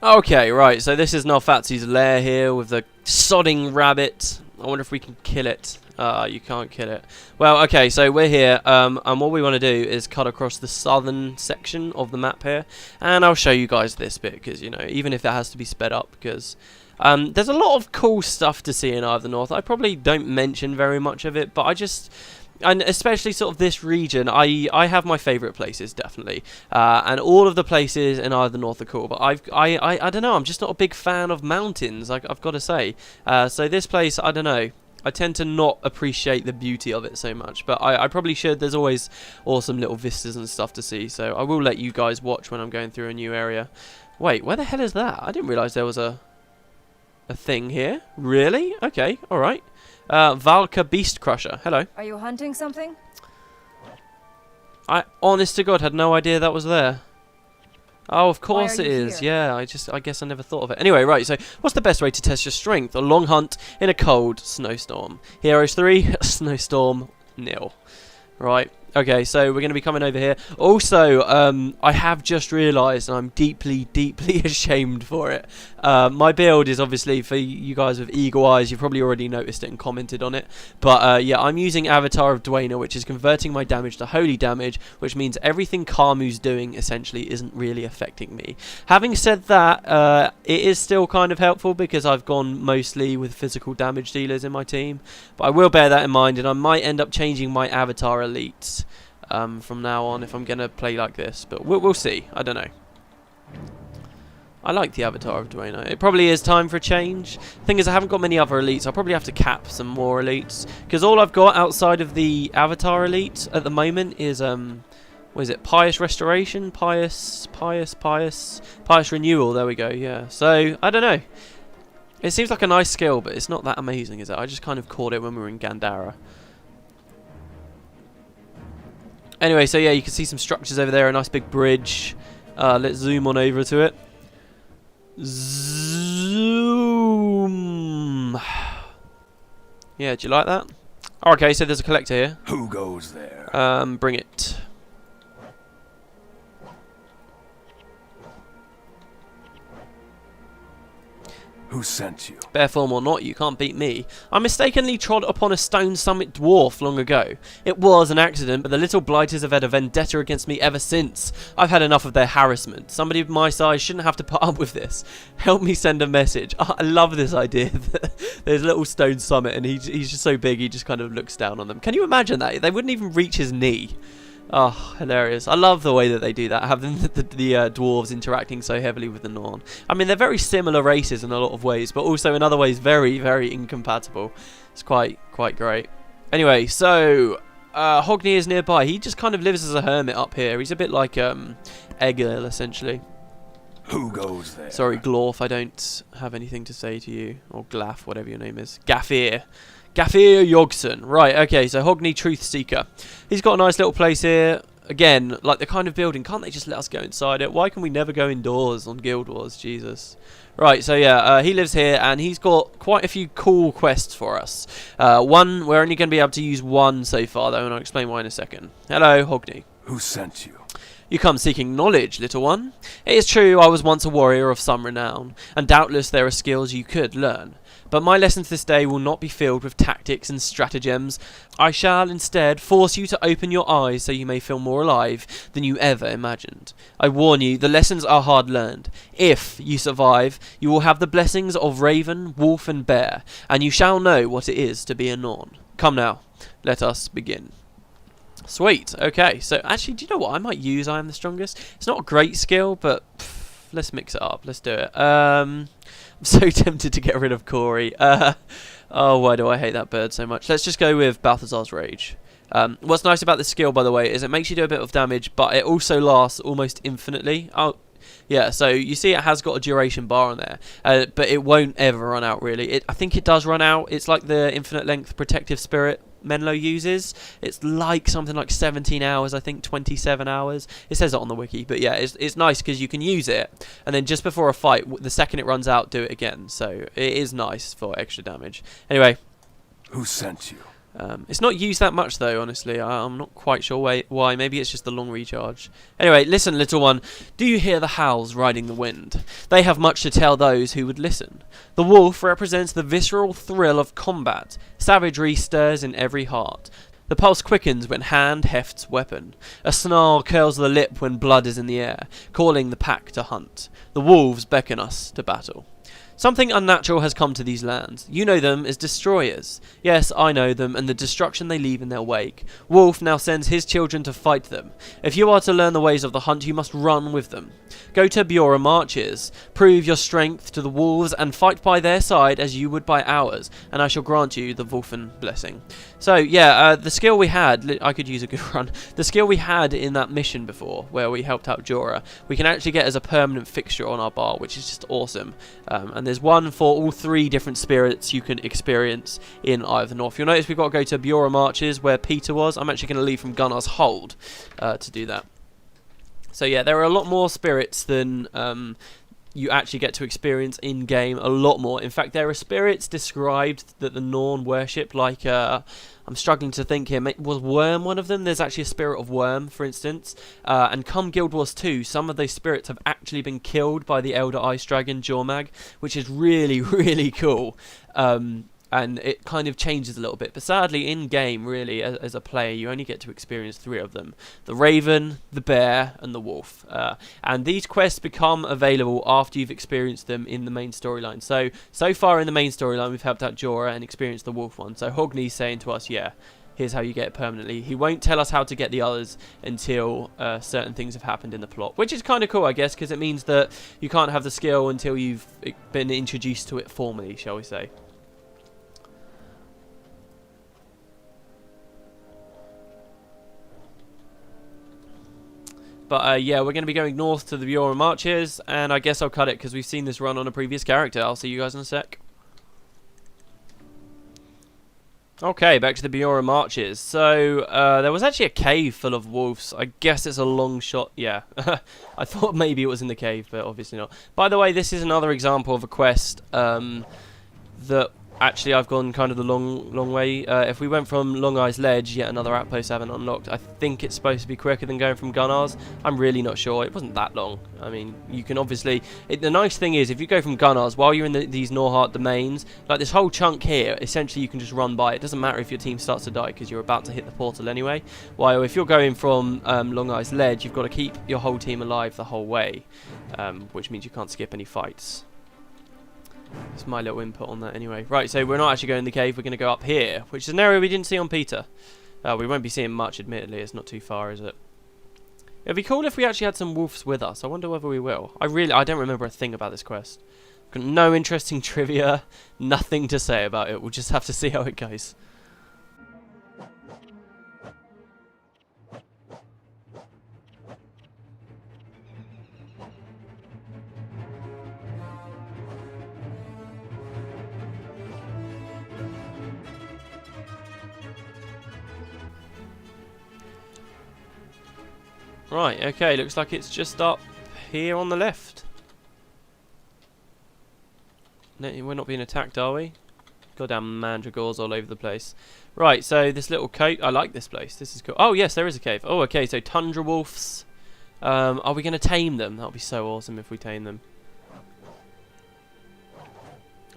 Okay, right, so this is Nalfatzi's lair here with the sodding rabbit. I wonder if we can kill it. You can't kill it. Well, okay, so we're here, and what we want to do is cut across the southern section of the map here, and I'll show you guys this bit, because, you know, even if it has to be sped up, because there's a lot of cool stuff to see in Eye of the North. I probably don't mention very much of it, but I just... And especially sort of this region, I have my favourite places, definitely. And all of the places in Eye of the North are cool. But I don't know, I'm just not a big fan of mountains, I've got to say. So this place, I don't know. I tend to not appreciate the beauty of it so much. But I probably should. There's always awesome little vistas and stuff to see. So I will let you guys watch when I'm going through a new area. Wait, where the hell is that? I didn't realise there was a thing here. Really? Okay, alright. Valka Beast Crusher. Hello. Are you hunting something? I, honest to God, had no idea that was there. Oh, of course it is. Here? Yeah, I guess I never thought of it. Anyway, right, so what's the best way to test your strength? A long hunt in a cold snowstorm. Heroes 3, snowstorm, nil. Right. Okay, so we're going to be coming over here. Also, I have just realised, and I'm deeply, deeply ashamed for it. My build is obviously, for you guys with eagle eyes, you've probably already noticed it and commented on it. But yeah, I'm using Avatar of Dwayne, which is converting my damage to holy damage, which means everything Karmu's doing, essentially, isn't really affecting me. Having said that, it is still kind of helpful, because I've gone mostly with physical damage dealers in my team. But I will bear that in mind, and I might end up changing my Avatar elites. From now on, if I'm going to play like this. But we'll see. I don't know. I like the Avatar of Dwayne. It probably is time for a change. Thing is, I haven't got many other elites. I'll probably have to cap some more elites. Because all I've got outside of the Avatar elite at the moment is, what is it? Pious Restoration? Pious Renewal. There we go, yeah. So, I don't know. It seems like a nice skill, but it's not that amazing, is it? I just kind of caught it when we were in Gandhara. Anyway, so yeah, you can see some structures over there, a nice big bridge. Let's zoom on over to it. Zoom. Yeah, do you like that? Oh, okay, so there's a collector here. Who goes there? Bring it. Who sent you? Bare form or not, you can't beat me. I mistakenly trod upon a stone summit dwarf long ago. It was an accident, but the little blighters have had a vendetta against me ever since. I've had enough of their harassment. Somebody of my size shouldn't have to put up with this. Help me send a message. Oh, I love this idea. There's a little stone summit, and he's just so big, he just kind of looks down on them. Can you imagine that? They wouldn't even reach his knee. Oh, hilarious. I love the way that they do that, having the dwarves interacting so heavily with the Norn. I mean, they're very similar races in a lot of ways, but also in other ways very, very incompatible. It's quite great. Anyway, so Hogni is nearby. He just kind of lives as a hermit up here. He's a bit like Egil, essentially. Who goes there? Sorry, Glorf, I don't have anything to say to you. Or Glaff, whatever your name is. Gafir. Gafir Yogson. Right, okay, so Hogni Truth Seeker. He's got a nice little place here. Again, like the kind of building, can't they just let us go inside it? Why can we never go indoors on Guild Wars? Jesus. Right, so yeah, he lives here, and he's got quite a few cool quests for us. One, we're only going to be able to use one so far, though, and I'll explain why in a second. Hello, Hogni. Who sent you? You come seeking knowledge, little one. It is true I was once a warrior of some renown, and doubtless there are skills you could learn. But my lessons this day will not be filled with tactics and stratagems. I shall instead force you to open your eyes so you may feel more alive than you ever imagined. I warn you, the lessons are hard learned. If you survive, you will have the blessings of Raven, Wolf and Bear, and you shall know what it is to be a Norn. Come now, let us begin. Sweet, okay, so actually, do you know what I might use I am the strongest? It's not a great skill, but let's mix it up, let's do it. I'm so tempted to get rid of Corey. Oh, why do I hate that bird so much? Let's just go with Balthazar's Rage. What's nice about this skill, by the way, is it makes you do a bit of damage, but it also lasts almost infinitely. Oh, yeah, so you see it has got a duration bar on there, but it won't ever run out, really. I think it does run out. It's like the infinite length protective spirit Menlo uses. It's like something like 17 hours, I think 27 hours. It says it on the wiki, but yeah, it's nice because you can use it, and then just before a fight, the second it runs out, do it again. So it is nice for extra damage. Anyway. Who sent you? It's not used that much though, honestly. I'm not quite sure why. Maybe it's just the long recharge. Anyway, listen, little one. Do you hear the howls riding the wind? They have much to tell those who would listen. The wolf represents the visceral thrill of combat. Savagery stirs in every heart. The pulse quickens when hand hefts weapon. A snarl curls the lip when blood is in the air, calling the pack to hunt. The wolves beckon us to battle. Something unnatural has come to these lands. You know them as destroyers. Yes, I know them, and the destruction they leave in their wake. Wolf now sends his children to fight them. If you are to learn the ways of the hunt, you must run with them. Go to Bjora marches. Prove your strength to the wolves, and fight by their side as you would by ours, and I shall grant you the Wolfen blessing. So, yeah, the skill we had, I could use a good run. The skill we had in that mission before, where we helped out Jorah, we can actually get as a permanent fixture on our bar, which is just awesome. And there's one for all 3 different spirits you can experience in Eye of the North. You'll notice we've got to go to Bjora marches, where Peter was. I'm actually going to leave from Gunnar's Hold to do that. So yeah, there are a lot more spirits than you actually get to experience in-game, a lot more. In fact, there are spirits described that the Norn worship, like, I'm struggling to think here, was Worm one of them? There's actually a spirit of Worm, for instance. And come Guild Wars 2, some of those spirits have actually been killed by the Elder Ice Dragon, Jormag, which is really, really cool. And it kind of changes a little bit. But sadly, in-game, really, as a player, you only get to experience 3 of them. The Raven, the Bear, and the Wolf. And these quests become available after you've experienced them in the main storyline. So far in the main storyline, we've helped out Jorah and experienced the Wolf one. So Hogni's saying to us, yeah, here's how you get it permanently. He won't tell us how to get the others until certain things have happened in the plot. Which is kind of cool, I guess, because it means that you can't have the skill until you've been introduced to it formally, shall we say. But yeah, we're going to be going north to the Bjora marches, and I guess I'll cut it because we've seen this run on a previous character. I'll see you guys in a sec. Okay, back to the Bjora marches. So, there was actually a cave full of wolves. I guess it's a long shot. Yeah, I thought maybe it was in the cave, but obviously not. By the way, this is another example of a quest that actually I've gone kind of the long way. If we went from Long Eyes Ledge, yet another outpost I haven't unlocked, I think it's supposed to be quicker than going from Gunnar's. I'm really not sure. It wasn't that long. I mean, you can obviously... the nice thing is, if you go from Gunnar's while you're in these Norhart domains, like this whole chunk here, essentially you can just run by. It doesn't matter if your team starts to die because you're about to hit the portal anyway. While if you're going from Long Eyes Ledge, you've got to keep your whole team alive the whole way, which means you can't skip any fights. It's my little input on that anyway. Right, so we're not actually going to the cave, we're going to go up here, which is an area we didn't see on Peter. We won't be seeing much, admittedly, it's not too far, is it? It'd be cool if we actually had some wolves with us. I wonder whether we will. I don't remember a thing about this quest. Got no interesting trivia, nothing to say about it. We'll just have to see how it goes. Right, okay, looks like it's just up here on the left. No, we're not being attacked, are we? Goddamn mandragores all over the place. Right, so this little cave, I like this place, this is cool. Oh yes, there is a cave. Oh, okay, so tundra wolves. Are we going to tame them? That would be so awesome if we tame them.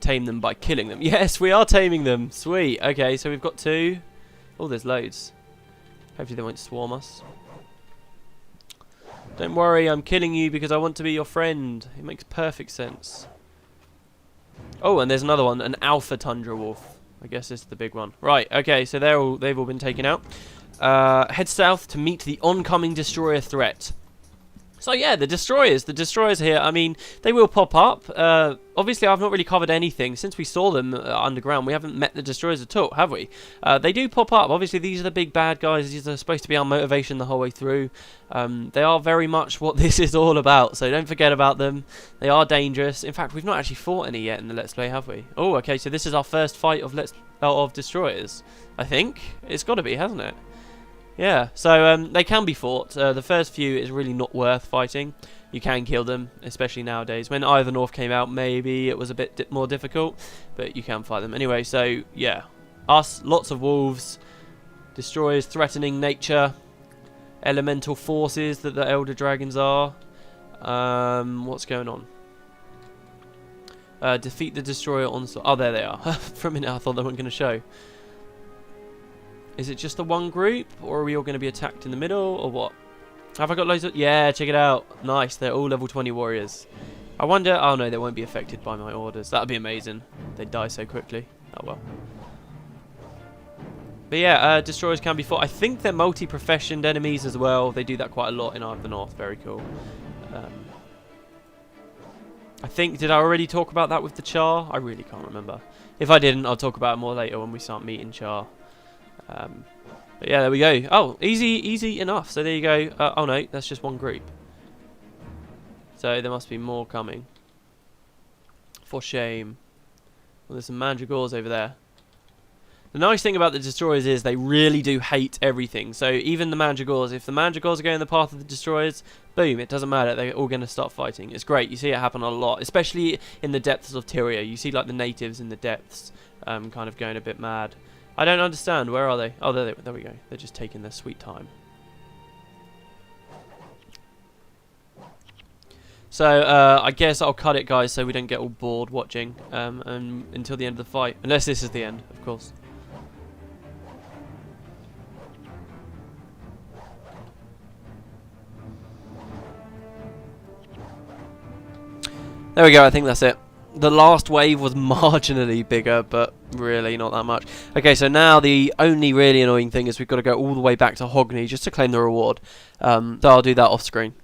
Tame them by killing them. Yes, we are taming them. Sweet. Okay, so we've got 2. Oh, there's loads. Hopefully they won't swarm us. Don't worry, I'm killing you because I want to be your friend. It makes perfect sense. Oh, and there's another one, an alpha tundra wolf. I guess this is the big one. Right, okay, so they've all been taken out. Head south to meet the oncoming destroyer threat. So yeah, the destroyers here, I mean, they will pop up. Obviously, I've not really covered anything. Since we saw them underground, we haven't met the destroyers at all, have we? They do pop up. Obviously, these are the big bad guys. These are supposed to be our motivation the whole way through. They are very much what this is all about, so don't forget about them. They are dangerous. In fact, we've not actually fought any yet in the Let's Play, have we? Oh, okay, so this is our first fight of destroyers, I think. It's got to be, hasn't it? Yeah, so they can be fought. The first few is really not worth fighting. You can kill them, especially nowadays. When Eye of the North came out, maybe it was a bit more difficult, but you can fight them. Anyway, so yeah, us, lots of wolves, destroyers threatening nature, elemental forces that the elder dragons are. What's going on? Defeat the destroyer onslaught. Oh, there they are. For a minute I thought they weren't going to show. Is it just the one group, or are we all going to be attacked in the middle, or what? Have I got loads of... Yeah, check it out. Nice, they're all level 20 warriors. I wonder... Oh no, they won't be affected by my orders. That would be amazing. They'd die so quickly. Oh well. But yeah, destroyers can be fought. I think they're multi-professioned enemies as well. They do that quite a lot in Eye of the North. Very cool. I think... Did I already talk about that with the Char? I really can't remember. If I didn't, I'll talk about it more later when we start meeting Char. But yeah, there we go. Oh, easy enough. So there you go. Oh no, that's just one group. So there must be more coming. For shame. Well, there's some mandragores over there. The nice thing about the destroyers is they really do hate everything. So even the mandragores, if the mandragores are going in the path of the destroyers, boom, it doesn't matter. They're all going to start fighting. It's great. You see it happen a lot, especially in the depths of Tyria. You see like the natives in the depths kind of going a bit mad. I don't understand. Where are they? Oh, there we go. They're just taking their sweet time. So, I guess I'll cut it, guys, so we don't get all bored watching until the end of the fight. Unless this is the end, of course. There we go. I think that's it. The last wave was marginally bigger, but really not that much. Okay, so now the only really annoying thing is we've got to go all the way back to Hogni just to claim the reward. So I'll do that off screen.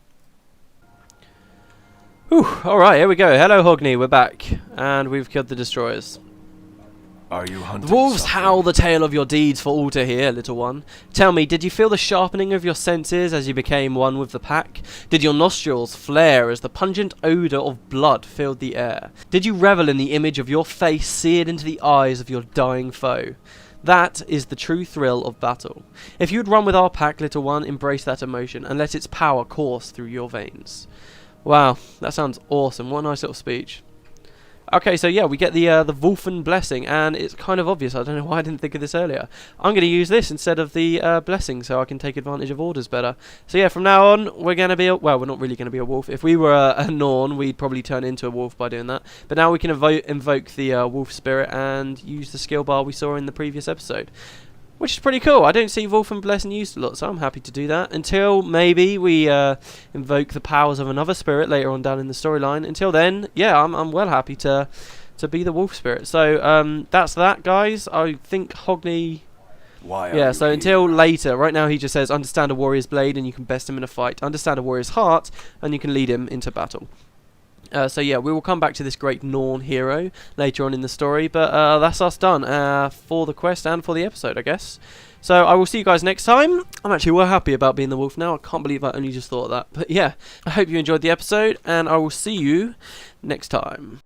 Whew, alright, here we go. Hello Hogni, we're back. And we've killed the destroyers. Are you hunting The wolves something? howl the tale of your deeds for all to hear, little one. Tell me, did you feel the sharpening of your senses as you became one with the pack? Did your nostrils flare as the pungent odour of blood filled the air? Did you revel in the image of your face seared into the eyes of your dying foe? That is the true thrill of battle. If you would run with our pack, little one, embrace that emotion and let its power course through your veins. Wow, that sounds awesome. What a nice little speech. Okay, so yeah, we get the Wolfen blessing, and it's kind of obvious. I don't know why I didn't think of this earlier. I'm going to use this instead of the blessing, so I can take advantage of orders better. So yeah, from now on, we're going to be well, we're not really going to be a wolf. If we were a Norn, we'd probably turn into a wolf by doing that. But now we can invoke the wolf spirit and use the skill bar we saw in the previous episode. Which is pretty cool. I don't see Wolfen Blessing used a lot, so I'm happy to do that. Until maybe we invoke the powers of another spirit later on down in the storyline. Until then, yeah, I'm well happy to be the wolf spirit. So that's that, guys. I think Hogni... Why are yeah, you so here? until later. Right now he just says, understand a warrior's blade and you can best him in a fight. Understand a warrior's heart and you can lead him into battle. So yeah, we will come back to this great Norn hero later on in the story, but that's us done for the quest and for the episode, I guess. So I will see you guys next time. I'm actually well happy about being the wolf now. I can't believe I only just thought of that. But yeah, I hope you enjoyed the episode, and I will see you next time.